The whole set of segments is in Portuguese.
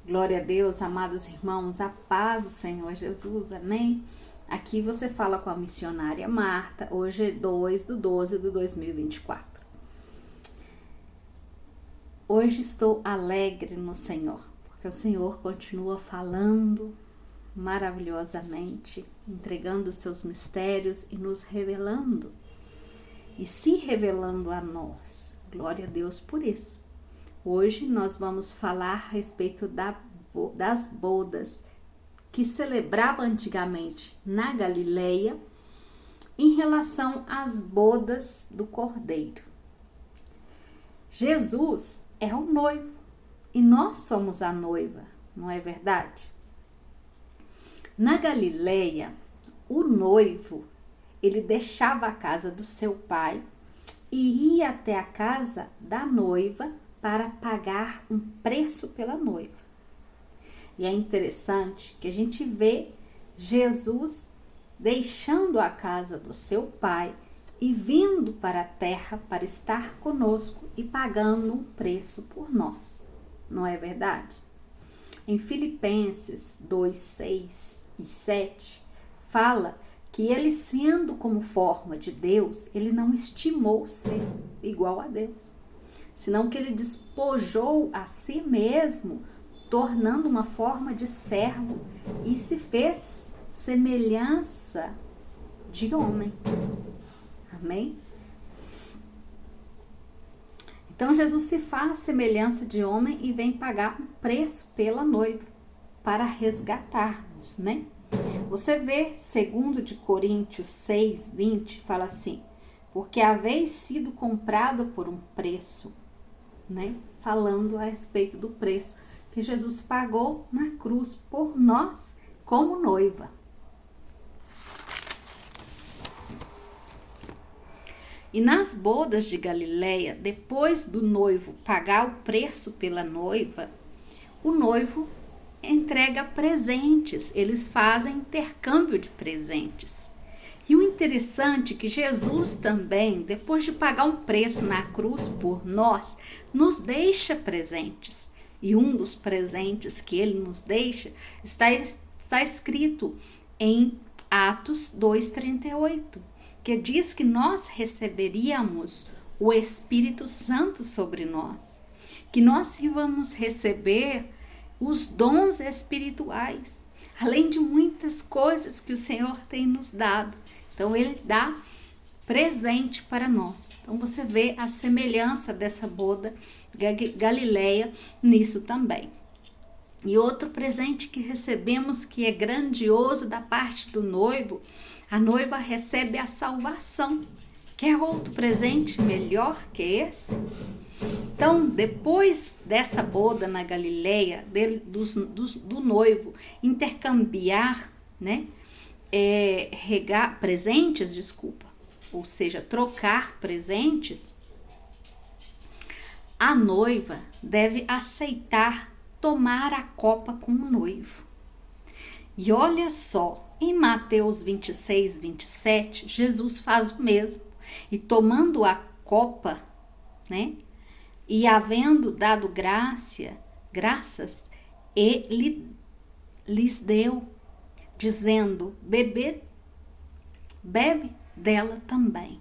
Glória a Deus, amados irmãos, a paz do Senhor Jesus, amém? Aqui você fala com a missionária Marta, hoje é 2/12/2024. Hoje estou alegre no Senhor, porque o Senhor continua falando maravilhosamente, entregando os seus mistérios e nos revelando, e se revelando a nós. Glória a Deus por isso. Hoje nós vamos falar a respeito das bodas que celebrava antigamente na Galileia em relação às bodas do Cordeiro. Jesus é o noivo e nós somos a noiva, não é verdade? Na Galileia, o noivo, ele deixava a casa do seu pai e ia até a casa da noiva para pagar um preço pela noiva. E é interessante que a gente vê Jesus deixando a casa do seu pai e vindo para a terra para estar conosco e pagando um preço por nós. Não é verdade? Em Filipenses 2:6 e 7, fala que ele, sendo como forma de Deus, ele não estimou ser igual a Deus, senão que ele despojou a si mesmo, tornando uma forma de servo e se fez semelhança de homem. Amém? Então Jesus se faz semelhança de homem e vem pagar um preço pela noiva para resgatar-nos, né? Você vê, segundo de Coríntios 6:20, fala assim: porque haveis sido comprado por um preço, né? Falando a respeito do preço que Jesus pagou na cruz por nós como noiva. E nas bodas de Galileia, depois do noivo pagar o preço pela noiva, o noivo entrega presentes, eles fazem intercâmbio de presentes. E o interessante é que Jesus também, depois de pagar um preço na cruz por nós, nos deixa presentes. E um dos presentes que ele nos deixa está escrito em Atos 2:38, que diz que nós receberíamos o Espírito Santo sobre nós, que nós íamos receber os dons espirituais, além de muitas coisas que o Senhor tem nos dado. Então ele dá presente para nós. Então você vê a semelhança dessa boda Galileia nisso também. E outro presente que recebemos, que é grandioso da parte do noivo, a noiva recebe a salvação. Quer outro presente melhor que esse? Então, depois dessa boda na Galileia, do noivo intercambiar, né, ou seja, trocar presentes, a noiva deve aceitar tomar a copa com o noivo. E olha só, em Mateus 26:27, Jesus faz o mesmo. E tomando a copa, né, e havendo dado graças, ele lhes deu, dizendo: bebe dela também.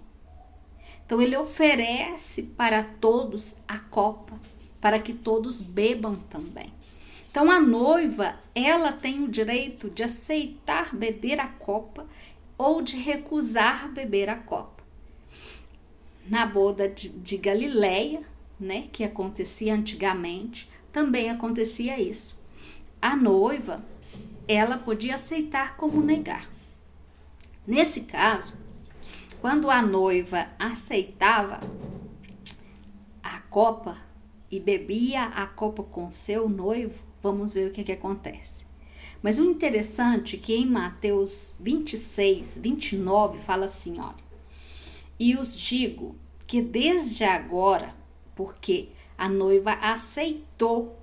Então ele oferece para todos a copa, para que todos bebam também. Então a noiva, ela tem o direito de aceitar beber a copa ou de recusar beber a copa. Na boda de Galileia, né, que acontecia antigamente, também acontecia isso. A noiva, ela podia aceitar como negar. Nesse caso, quando a noiva aceitava a copa e bebia a copa com seu noivo, vamos ver o que acontece. Mas o interessante é que em Mateus 26:29 fala assim, olha: e os digo que desde agora, porque a noiva aceitou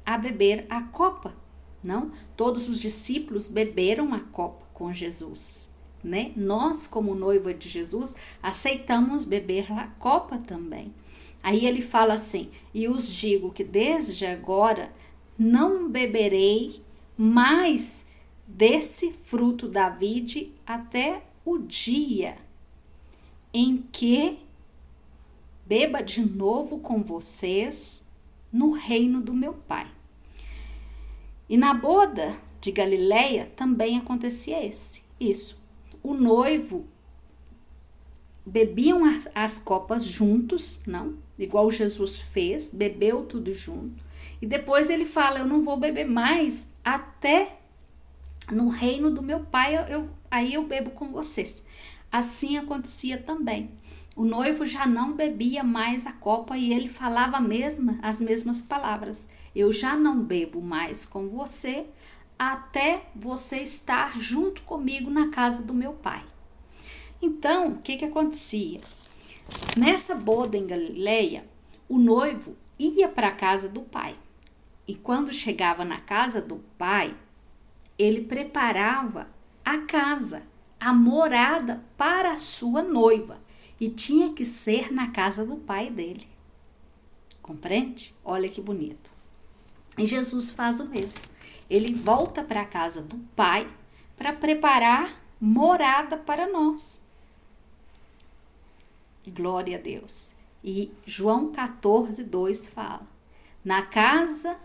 a beber a copa, não? Todos os discípulos beberam a copa com Jesus, né? Nós, como noiva de Jesus, aceitamos beber a copa também. Aí ele fala assim: e os digo que desde agora não beberei mais desse fruto da vide até o dia em que beba de novo com vocês no reino do meu Pai. E na boda de Galileia também acontecia isso. O noivo bebiam as copas juntos, não? Igual Jesus fez, bebeu tudo junto. E depois ele fala, eu não vou beber mais até no reino do meu Pai, aí eu bebo com vocês. Assim acontecia também. O noivo já não bebia mais a copa e ele falava as mesmas palavras. Eu já não bebo mais com você até você estar junto comigo na casa do meu Pai. Então, o que acontecia? Nessa boda em Galileia, o noivo ia para a casa do pai. E quando chegava na casa do pai, ele preparava a casa, a morada para a sua noiva. E tinha que ser na casa do pai dele. Compreende? Olha que bonito. E Jesus faz o mesmo. Ele volta para a casa do pai para preparar morada para nós. Glória a Deus. E João 14:2 fala: na casa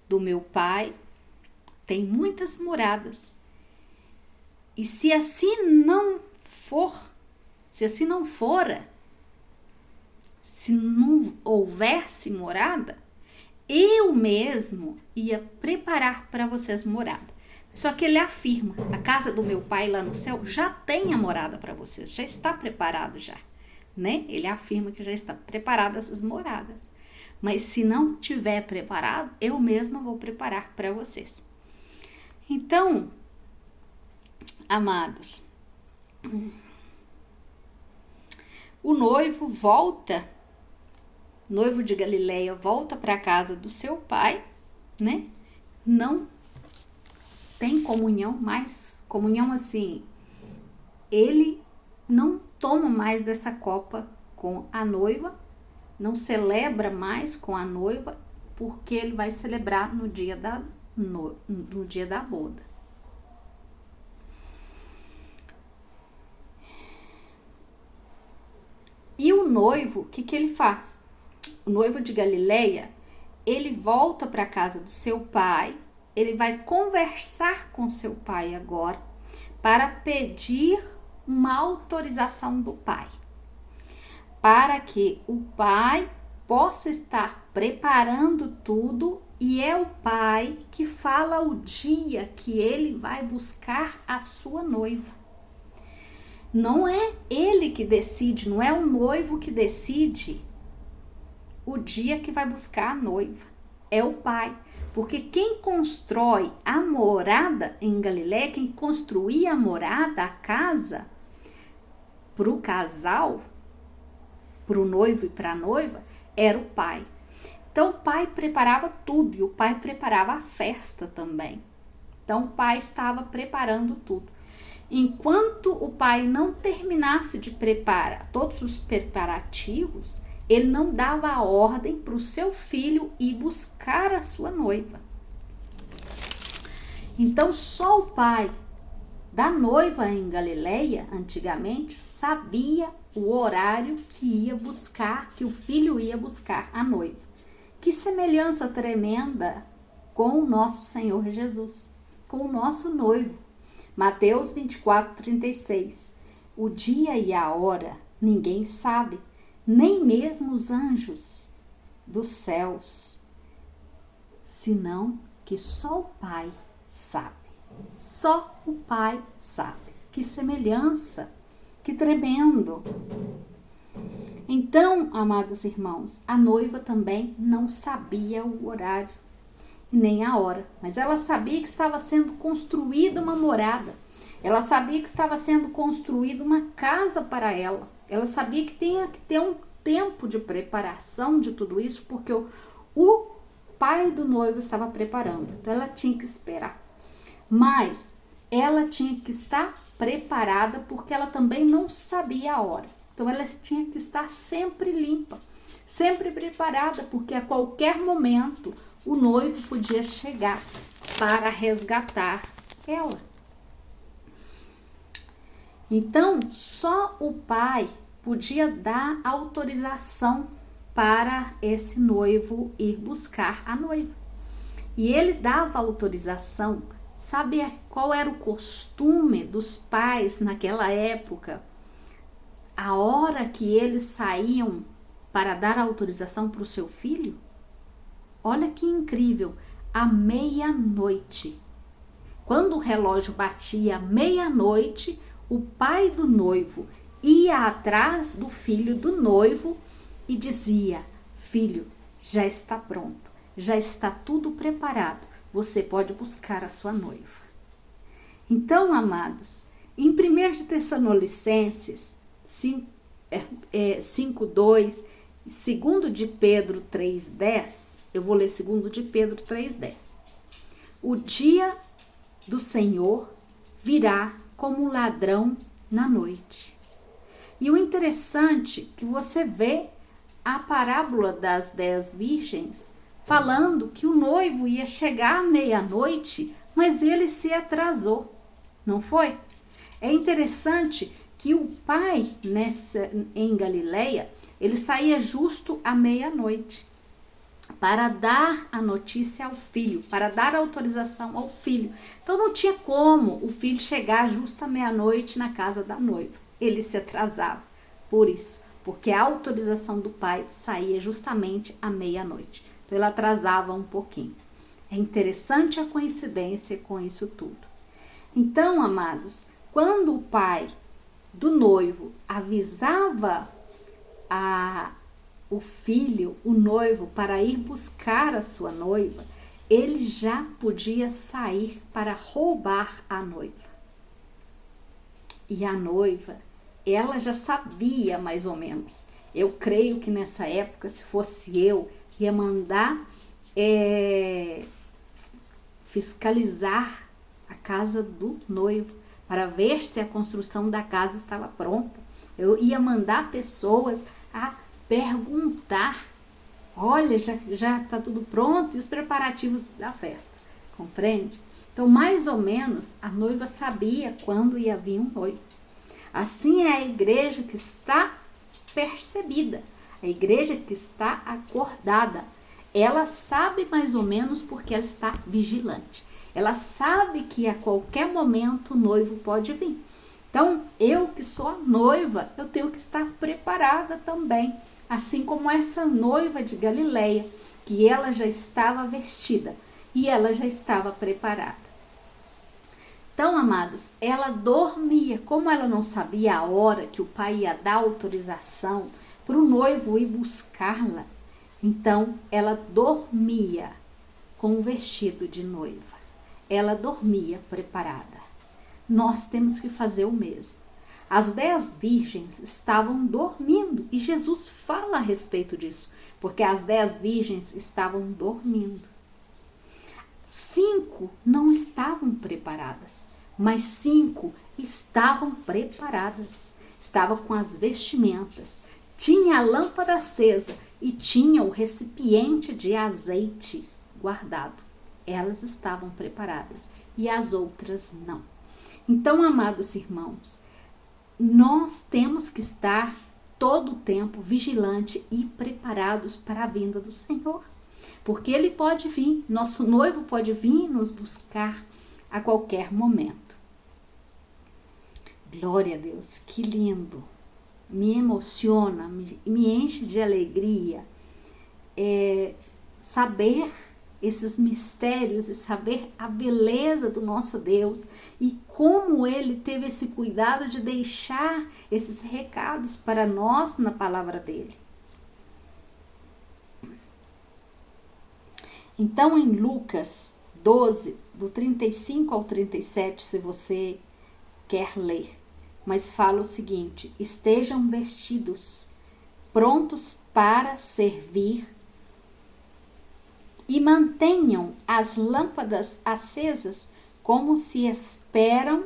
do meu pai tem muitas moradas. E se assim não fora, se não houvesse morada, eu mesmo ia preparar para vocês morada. Só que ele afirma, a casa do meu pai lá no céu já tem a morada para vocês, já está preparado já, né? Ele afirma que já está preparada essas moradas. Mas se não tiver preparado, eu mesma vou preparar para vocês. Então, amados, o noivo de Galileia volta para a casa do seu pai, né? Não tem comunhão mais, comunhão assim, ele não toma mais dessa copa com a noiva, não celebra mais com a noiva, porque ele vai celebrar no dia da boda. E o noivo, o que ele faz? O noivo de Galileia, ele volta para a casa do seu pai, ele vai conversar com seu pai agora para pedir uma autorização do pai, para que o pai possa estar preparando tudo, e é o pai que fala o dia que ele vai buscar a sua noiva. Não é ele que decide, não é o noivo que decide o dia que vai buscar a noiva, é o pai. Porque quem constrói a morada em Galileia, quem construía a morada, a casa, para o casal, para o noivo e para a noiva, era o pai. Então o pai preparava tudo e o pai preparava a festa também. Então o pai estava preparando tudo. Enquanto o pai não terminasse de preparar todos os preparativos, ele não dava a ordem para o seu filho ir buscar a sua noiva. Então só o pai da noiva em Galileia, antigamente, sabia o horário que o filho ia buscar a noiva. Que semelhança tremenda com o nosso Senhor Jesus, com o nosso noivo. Mateus 24:36. O dia e a hora ninguém sabe, nem mesmo os anjos dos céus, senão que só o Pai sabe. Só o Pai sabe. Que semelhança, que tremendo. Então, amados irmãos, a noiva também não sabia o horário e nem a hora, mas ela sabia que estava sendo construída uma morada. Ela sabia que estava sendo construída uma casa para ela. Ela sabia que tinha que ter um tempo de preparação de tudo isso, porque o pai do noivo estava preparando. Então ela tinha que esperar. Mas ela tinha que estar preparada, porque ela também não sabia a hora. Então ela tinha que estar sempre limpa, sempre preparada, porque a qualquer momento o noivo podia chegar para resgatar ela. Então, só o pai podia dar autorização para esse noivo ir buscar a noiva. E ele dava autorização. Sabe qual era o costume dos pais naquela época? A hora que eles saíam para dar autorização para o seu filho? Olha que incrível, à meia-noite. Quando o relógio batia meia-noite, o pai do noivo ia atrás do filho do noivo e dizia: filho, já está pronto, já está tudo preparado, você pode buscar a sua noiva. Então, amados, em 1 de Tessalonicenses 5:2, 2 de Pedro 3:10, eu vou ler 2 de Pedro 3:10. O dia do Senhor virá como um ladrão na noite. E o interessante é que você vê a parábola das 10 virgens falando que o noivo ia chegar à meia-noite, mas ele se atrasou, não foi? É interessante que o pai em Galileia, ele saía justo à meia-noite para dar a notícia ao filho, para dar autorização ao filho. Então não tinha como o filho chegar justo à meia-noite na casa da noiva. Ele se atrasava por isso, porque a autorização do pai saía justamente à meia-noite. Então ele atrasava um pouquinho. É interessante a coincidência com isso tudo. Então, amados, quando o pai do noivo avisava o filho, o noivo, para ir buscar a sua noiva, ele já podia sair para roubar a noiva. E a noiva, ela já sabia mais ou menos. Eu creio que nessa época, se fosse eu, ia mandar fiscalizar a casa do noivo para ver se a construção da casa estava pronta. Eu ia mandar pessoas a perguntar: olha, já está tudo pronto, e os preparativos da festa, compreende? Então, mais ou menos, a noiva sabia quando ia vir um noivo. Assim é a igreja que está percebida, a igreja que está acordada. Ela sabe mais ou menos porque ela está vigilante. Ela sabe que a qualquer momento o noivo pode vir. Então, eu que sou a noiva, eu tenho que estar preparada também. Assim como essa noiva de Galileia, que ela já estava vestida e ela já estava preparada. Então, amados, ela dormia. Como ela não sabia a hora que o pai ia dar autorização para o noivo ir buscá-la, então ela dormia com o vestido de noiva. Ela dormia preparada. Nós temos que fazer o mesmo. As 10 virgens estavam dormindo e Jesus fala a respeito disso, porque as 10 virgens estavam dormindo. 5 não estavam preparadas, mas 5 estavam preparadas. Estavam com as vestimentas, tinha a lâmpada acesa e tinha o recipiente de azeite guardado. Elas estavam preparadas e as outras não. Então, amados irmãos, nós temos que estar todo o tempo vigilante e preparados para a vinda do Senhor. Porque Ele pode vir, nosso noivo pode vir nos buscar a qualquer momento. Glória a Deus, que lindo! Me emociona, me enche de alegria saber esses mistérios e saber a beleza do nosso Deus e como Ele teve esse cuidado de deixar esses recados para nós na palavra dEle. Então, em Lucas 12, do 35 ao 37, se você quer ler, mas fala o seguinte: estejam vestidos, prontos para servir, e mantenham as lâmpadas acesas como se esperam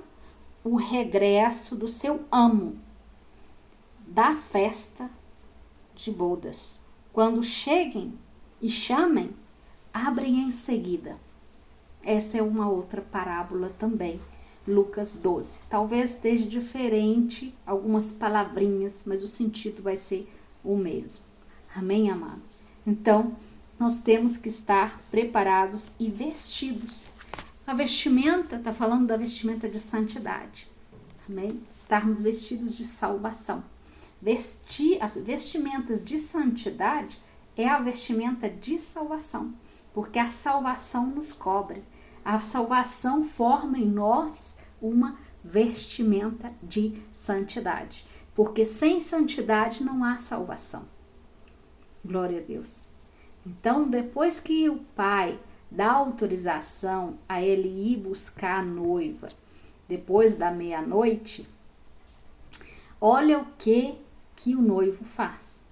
o regresso do seu amo da festa de bodas. Quando cheguem e chamem, abrem em seguida. Essa é uma outra parábola também, Lucas 12. Talvez esteja diferente algumas palavrinhas, mas o sentido vai ser o mesmo. Amém, amado? Então, nós temos que estar preparados e vestidos. A vestimenta, está falando da vestimenta de santidade. Amém? Estarmos vestidos de salvação. As vestimentas de santidade é a vestimenta de salvação, porque a salvação nos cobre. A salvação forma em nós uma vestimenta de santidade, porque sem santidade não há salvação. Glória a Deus. Então, depois que o pai dá autorização a ele ir buscar a noiva, depois da meia-noite, olha o que o noivo faz.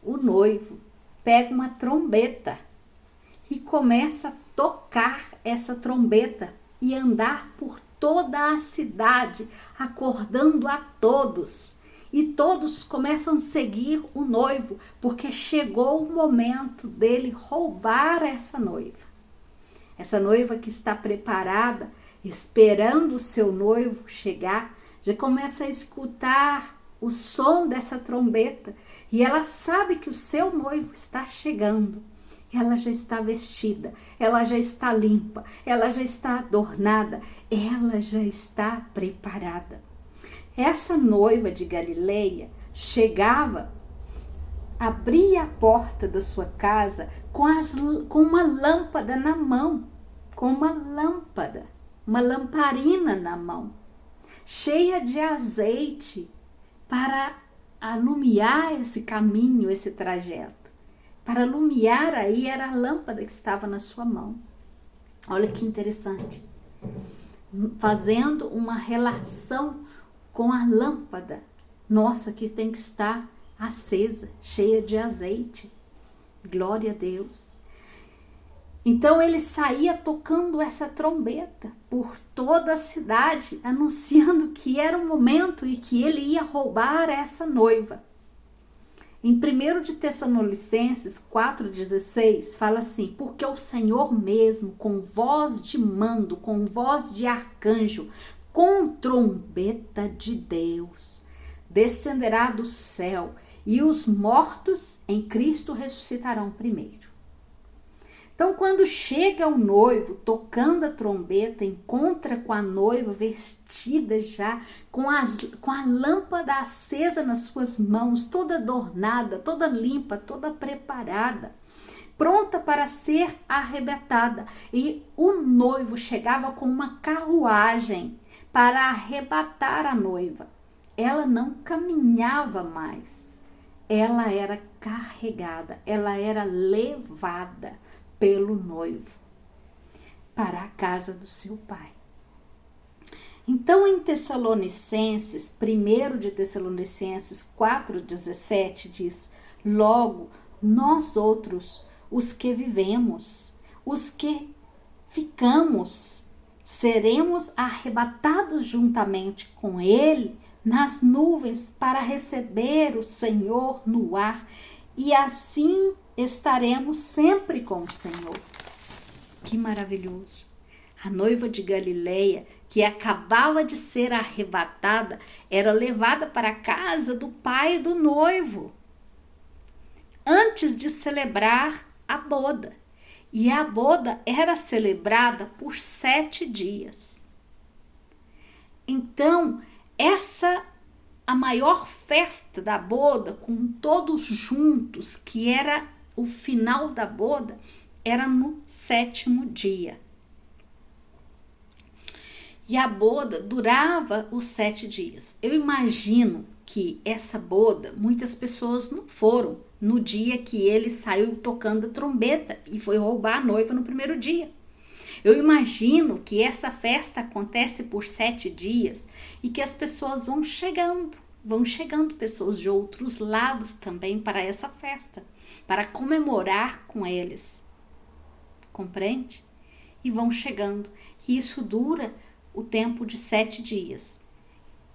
O noivo pega uma trombeta e começa a tocar essa trombeta e andar por toda a cidade, acordando a todos. E todos começam a seguir o noivo, porque chegou o momento dele roubar essa noiva. Essa noiva que está preparada, esperando o seu noivo chegar, já começa a escutar o som dessa trombeta e ela sabe que o seu noivo está chegando. Ela já está vestida, ela já está limpa, ela já está adornada, ela já está preparada. Essa noiva de Galileia chegava, abria a porta da sua casa com uma lâmpada na mão, uma lamparina na mão, cheia de azeite para alumiar esse caminho, esse trajeto. Para alumiar aí era a lâmpada que estava na sua mão. Olha que interessante. Fazendo uma relação com a lâmpada nossa que tem que estar acesa, cheia de azeite. Glória a Deus. Então ele saía tocando essa trombeta por toda a cidade, anunciando que era o momento e que ele ia roubar essa noiva. Em 1 de Tessalonicenses 4,16 fala assim: porque o Senhor mesmo, com voz de mando, com voz de arcanjo, com trombeta de Deus, descenderá do céu, e os mortos em Cristo ressuscitarão primeiro. Então, quando chega o noivo tocando a trombeta, encontra com a noiva vestida já, com a lâmpada acesa nas suas mãos, toda adornada, toda limpa, toda preparada, pronta para ser arrebatada. E o noivo chegava com uma carruagem para arrebatar a noiva. Ela não caminhava mais, ela era carregada, ela era levada pelo noivo para a casa do seu pai. Então, em Tessalonicenses, 1 de Tessalonicenses 4,17 diz: logo, nós outros, os que vivemos, os que ficamos, seremos arrebatados juntamente com ele nas nuvens para receber o Senhor no ar, e assim estaremos sempre com o Senhor. Que maravilhoso! A noiva de Galileia, que acabava de ser arrebatada, era levada para a casa do pai do noivo, antes de celebrar a boda. E a boda era celebrada por 7 dias. Então, a maior festa da boda, com todos juntos, que era o final da boda, era no 7º dia. E a boda durava os 7 dias. Eu imagino que essa boda, muitas pessoas não foram no dia que ele saiu tocando a trombeta e foi roubar a noiva no primeiro dia. Eu imagino que essa festa acontece por 7 dias e que as pessoas vão chegando pessoas de outros lados também para essa festa, para comemorar com eles. Compreende? E vão chegando. E isso dura o tempo de 7 dias.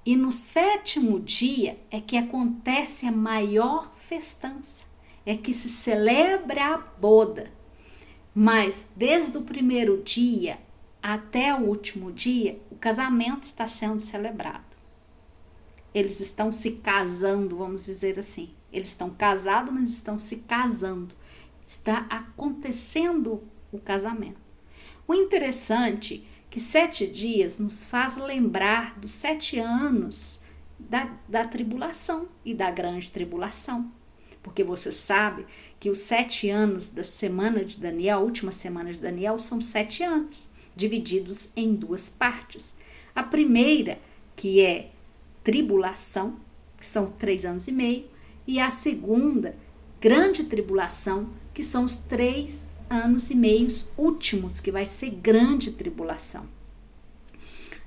E no 7º dia é que acontece a maior festança, é que se celebra a boda. Mas desde o primeiro dia até o último dia, o casamento está sendo celebrado. Eles estão se casando, vamos dizer assim. Eles estão casados, mas estão se casando. Está acontecendo o casamento. O interessante é que 7 dias nos faz lembrar dos 7 anos da tribulação e da grande tribulação. Porque você sabe que os 7 anos da semana de Daniel, a última semana de Daniel, são 7 anos, divididos em 2 partes. A primeira, que é tribulação, que são 3 anos e meio, e a segunda, grande tribulação, que são os 3 anos e meios últimos, que vai ser grande tribulação.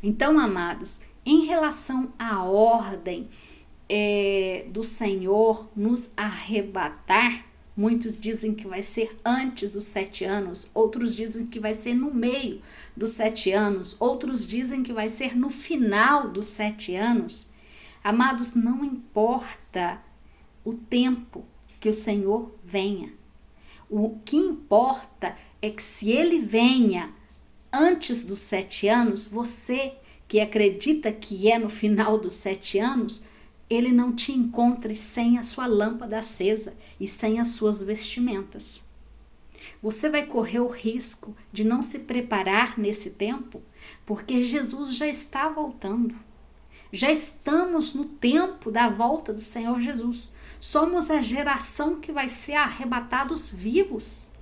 Então, amados, em relação à ordem do Senhor nos arrebatar, muitos dizem que vai ser antes dos 7 anos, outros dizem que vai ser no meio dos 7 anos, outros dizem que vai ser no final dos 7 anos. Amados, não importa o tempo que o Senhor venha. O que importa é que se ele venha antes dos 7 anos, você que acredita que é no final dos 7 anos, ele não te encontre sem a sua lâmpada acesa e sem as suas vestimentas. Você vai correr o risco de não se preparar nesse tempo, porque Jesus já está voltando. Já estamos no tempo da volta do Senhor Jesus. Somos a geração que vai ser arrebatados vivos.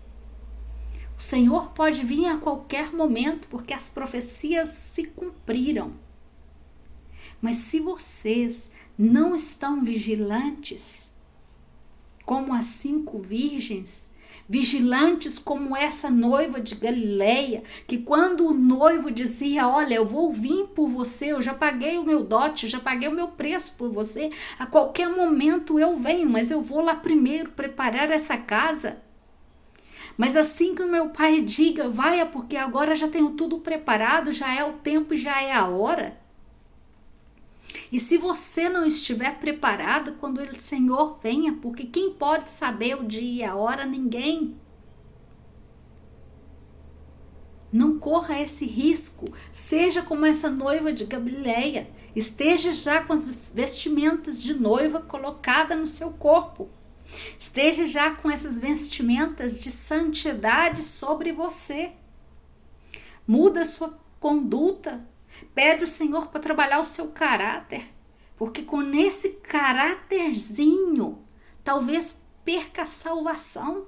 O Senhor pode vir a qualquer momento, porque as profecias se cumpriram. Mas se vocês não estão vigilantes, como as 5 virgens, vigilantes como essa noiva de Galileia, que quando o noivo dizia, olha, eu vou vir por você, eu já paguei o meu dote, eu já paguei o meu preço por você, a qualquer momento eu venho, mas eu vou lá primeiro preparar essa casa. Mas assim que o meu pai diga, vai, porque agora já tenho tudo preparado, já é o tempo, já é a hora. E se você não estiver preparado quando o Senhor venha, porque quem pode saber o dia e a hora? Ninguém. Não corra esse risco. Seja como essa noiva de Galileia. Esteja já com as vestimentas de noiva colocada no seu corpo. Esteja já com essas vestimentas de santidade sobre você. Muda a sua conduta. Pede o Senhor para trabalhar o seu caráter, porque com esse caráterzinho, talvez perca a salvação,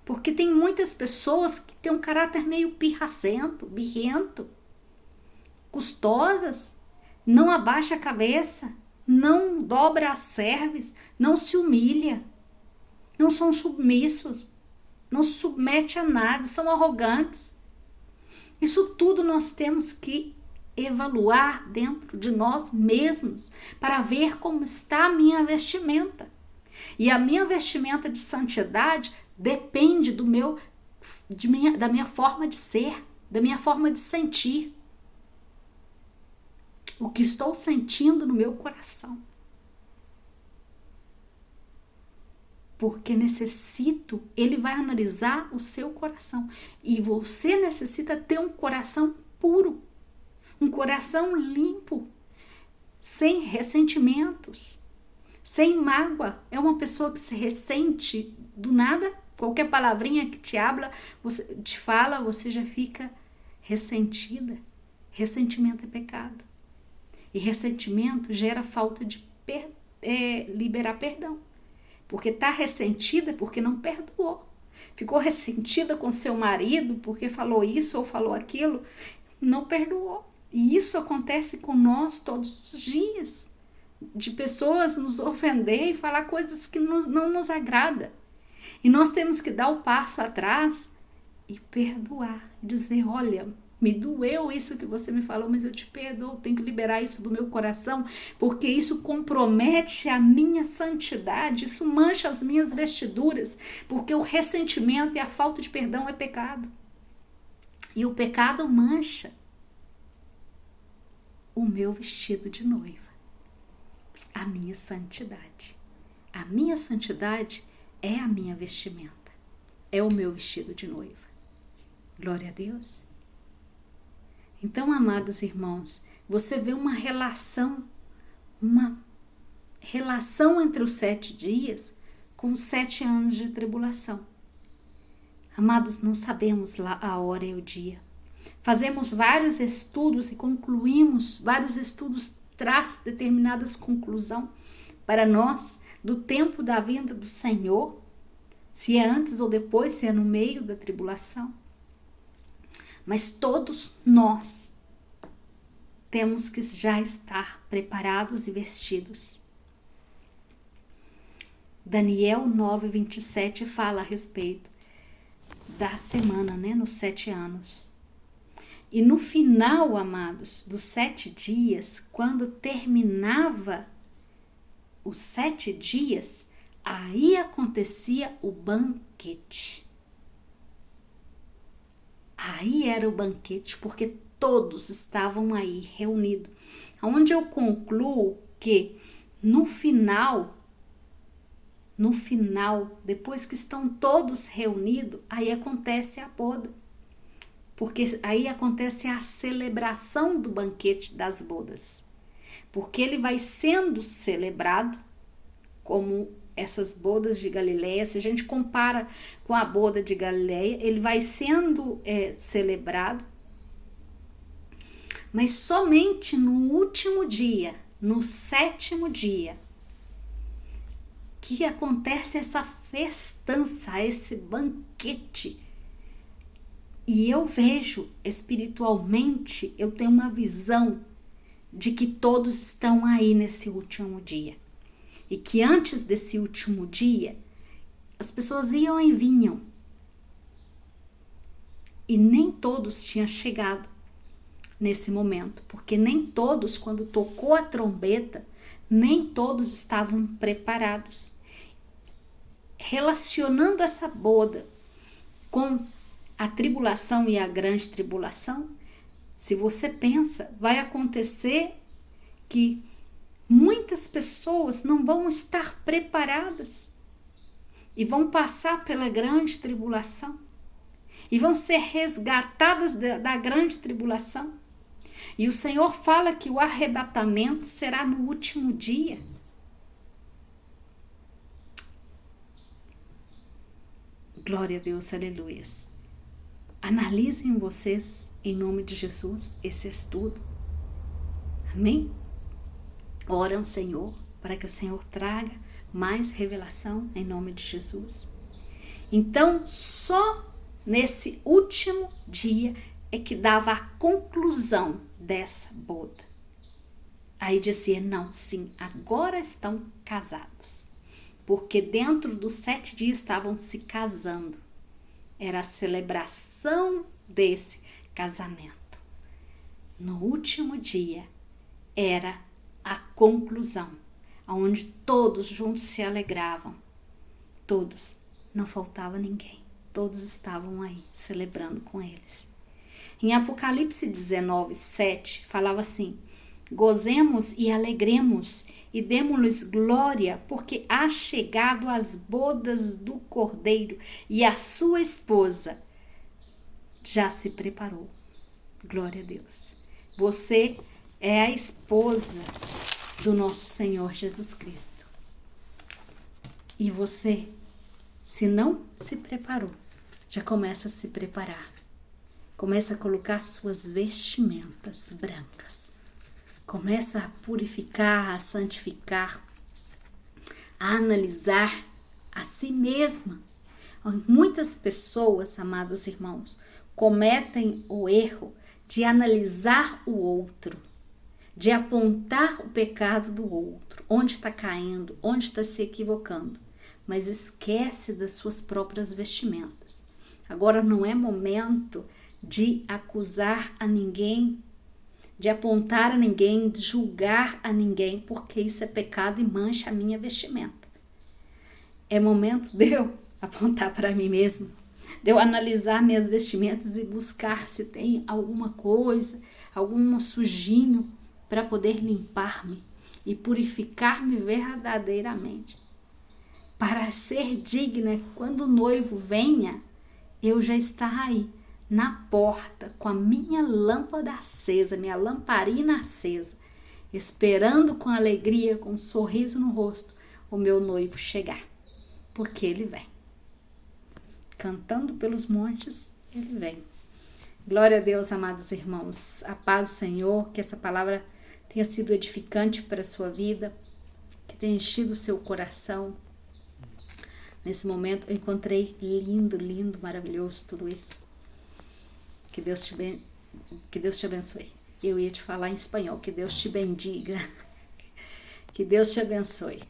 porque tem muitas pessoas que têm um caráter meio pirracento, birrento, custosas, não abaixa a cabeça, não dobra as cerviz, não se humilha, não são submissos, não se submete a nada, são arrogantes. Isso tudo nós temos que evaluar dentro de nós mesmos para ver como está a minha vestimenta. E a minha vestimenta de santidade depende da minha forma de ser, da minha forma de sentir. O que estou sentindo no meu coração. Porque ele vai analisar o seu coração. E você necessita ter um coração puro. Um coração limpo, sem ressentimentos, sem mágoa. É uma pessoa que se ressente do nada, qualquer palavrinha que te fala, você já fica ressentida. Ressentimento é pecado. E ressentimento gera falta de liberar perdão. Porque está ressentida porque não perdoou. Ficou ressentida com seu marido porque falou isso ou falou aquilo, não perdoou. E isso acontece com nós todos os dias, de pessoas nos ofender e falar coisas que não nos agrada. E nós temos que dar o passo atrás e perdoar, dizer, olha, me doeu isso que você me falou, mas eu te perdoo, tenho que liberar isso do meu coração, porque isso compromete a minha santidade, isso mancha as minhas vestiduras, porque o ressentimento e a falta de perdão é pecado. E o pecado mancha o meu vestido de noiva, a minha santidade. A minha santidade é a minha vestimenta, é o meu vestido de noiva. Glória a Deus. Então, amados irmãos, você vê uma relação entre os 7 dias com os 7 anos de tribulação. Amados, não sabemos lá a hora e o dia. Fazemos vários estudos e concluímos, vários estudos traz determinadas conclusões para nós do tempo da vinda do Senhor, se é antes ou depois, se é no meio da tribulação. Mas todos nós temos que já estar preparados e vestidos. Daniel 9:27 fala a respeito da semana, nos 7 anos. E no final, amados, dos 7 dias, quando terminava os 7 dias, aí acontecia o banquete. Aí era o banquete, porque todos estavam aí reunidos. Onde eu concluo que no final, depois que estão todos reunidos, aí acontece a boda. Porque aí acontece a celebração do banquete das bodas. Porque ele vai sendo celebrado como essas bodas de Galileia. Se a gente compara com a boda de Galileia, ele vai sendo celebrado. Mas somente no último dia, no 7º dia, que acontece essa festança, esse banquete. E eu vejo espiritualmente, eu tenho uma visão de que todos estão aí nesse último dia. E que antes desse último dia, as pessoas iam e vinham. E nem todos tinham chegado nesse momento. Porque nem todos, quando tocou a trombeta, nem todos estavam preparados. Relacionando essa boda com a tribulação e a grande tribulação, se você pensa, vai acontecer que muitas pessoas não vão estar preparadas e vão passar pela grande tribulação e vão ser resgatadas da grande tribulação. E o Senhor fala que o arrebatamento será no último dia. Glória a Deus, aleluias. Analisem vocês, em nome de Jesus, esse estudo. Amém? Ora ao Senhor, para que o Senhor traga mais revelação, em nome de Jesus. Então, só nesse último dia é que dava a conclusão dessa boda. Aí dizia, não, sim, agora estão casados. Porque dentro dos 7 dias estavam se casando. Era a celebração desse casamento. No último dia era a conclusão, onde todos juntos se alegravam. Todos, não faltava ninguém. Todos estavam aí celebrando com eles. Em Apocalipse 19:7 falava assim: gozemos e alegremos e demos-lhes glória, porque há chegado as bodas do Cordeiro e a sua esposa já se preparou. Glória a Deus. Você é a esposa do nosso Senhor Jesus Cristo. E você, se não se preparou, já começa a se preparar. Começa a colocar suas vestimentas brancas. Começa a purificar, a santificar, a analisar a si mesma. Muitas pessoas, amados irmãos, cometem o erro de analisar o outro, de apontar o pecado do outro, onde está caindo, onde está se equivocando, mas esquece das suas próprias vestimentas. Agora não é momento de acusar a ninguém, de apontar a ninguém, de julgar a ninguém, porque isso é pecado e mancha a minha vestimenta. É momento de eu apontar para mim mesmo, de eu analisar minhas vestimentas e buscar se tem alguma coisa, algum sujinho para poder limpar-me e purificar-me verdadeiramente. Para ser digna, quando o noivo venha, eu já estar aí, na porta com a minha lâmpada acesa, minha lamparina acesa, esperando com alegria, com um sorriso no rosto, o meu noivo chegar, porque ele vem. Cantando pelos montes, ele vem. Glória a Deus, amados irmãos. A paz do Senhor, que essa palavra tenha sido edificante para a sua vida, que tenha enchido o seu coração. Nesse momento eu encontrei lindo, lindo, maravilhoso tudo isso. Que Deus te abençoe. Eu ia te falar em espanhol, que Deus te bendiga. Que Deus te abençoe.